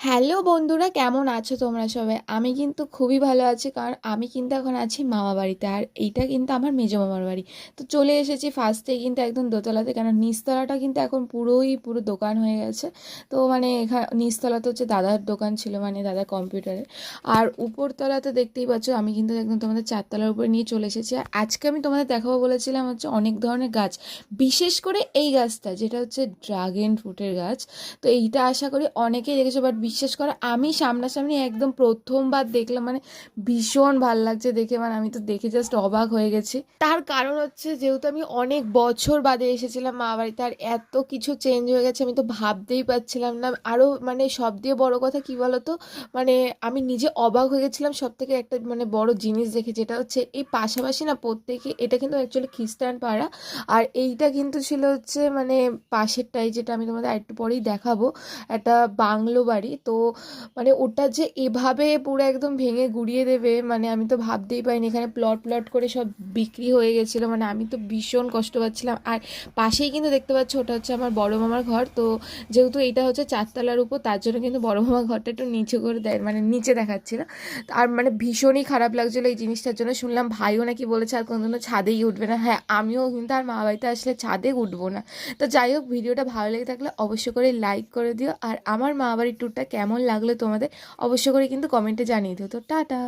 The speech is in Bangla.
হ্যালো বন্ধুরা, কেমন আছো তোমরা সবাই? আমি কিন্তু খুবই ভালো আছি, কারণ আমি কিন্তু এখন আছি মামা বাড়িতে। আর এইটা কিন্তু আমার মেজো মামার বাড়ি। তো চলে এসেছি ফার্স্টে কিন্তু একদম দোতলাতে, কারণ নিচতলাটা কিন্তু এখন পুরো দোকান হয়ে গেছে। তো মানে এখানে নিচতলাতে হচ্ছে দাদার দোকান ছিল, মানে দাদার কম্পিউটারে। আর উপরতলাতে দেখতেই পাচ্ছ আমি কিন্তু একদম তোমাদের চারতলার উপরে নিয়ে চলে এসেছি। আর আজকে আমি তোমাদের দেখাবো বলেছিলাম হচ্ছে অনেক ধরনের গাছ, বিশেষ করে এই গাছটা যেটা হচ্ছে ড্রাগন ফ্রুটের গাছ। তো এইটা আশা করি অনেকেই দেখেছো, বাট বিশ্বাস করো আমি সামনাসামনি একদম প্রথমবার দেখলাম, মানে ভীষণ ভাল লাগছে দেখে। মানে আমি তো দেখে জাস্ট অবাক হয়ে গেছি। তার কারণ হচ্ছে যেহেতু আমি অনেক বছর বাদে এসেছিলাম মা বাড়িতে, আর এত কিছু চেঞ্জ হয়ে গেছে আমি তো ভাবতেই পারছিলাম না। আরও মানে সব দিয়ে বড় কথা কি বলতো, মানে আমি নিজে অবাক হয়ে গেছিলাম সব থেকে একটা মানে বড় জিনিস দেখে, যেটা হচ্ছে এই পাশাপাশি না প্রত্যেকে, এটা কিন্তু অ্যাকচুয়ালি খ্রিস্টান পাড়া। আর এইটা কিন্তু ছিল হচ্ছে মানে পাশেরটাই, যেটা আমি তোমাদের একটু পরেই দেখাবো, একটা বাংলো বাড়ি। তো মানে ওটা যে এভাবে পুরো একদম ভেঙে গুড়িয়ে দেবে, মানে আমি তো ভাবতেই পারিনি। এখানে প্লট প্লট করে সব বিক্রি হয়ে গেছিলো, মানে আমি তো ভীষণ কষ্ট পাচ্ছিলাম। আর পাশেই কিন্তু দেখতে পাচ্ছ ওটা হচ্ছে আমার বড় মামার ঘর। তো যেহেতু এইটা হচ্ছে চারতলার উপর, তার জন্য কিন্তু বড় মামার ঘরটা একটু নিচে করে দেয়, মানে নিচে দেখাচ্ছিল। আর মানে ভীষণই খারাপ লাগছিলো এই জিনিসটার জন্য। শুনলাম ভাইও নাকি বলেছে আর কোনোদিনও ছাদেই উঠবে না। হ্যাঁ, আমিও কিন্তু আর মা বাড়িতে আসলে ছাদে উঠবো না। তো যাই হোক, ভিডিওটা ভালো লেগে থাকলে অবশ্যই করে লাইক করে দিও। আর আমার মা বাড়ির ট্যুরটা কেমন লাগলো তোমাদের অবশ্যই করে কিন্তু কমেন্টে জানিয়ে দিও। তো টাটা।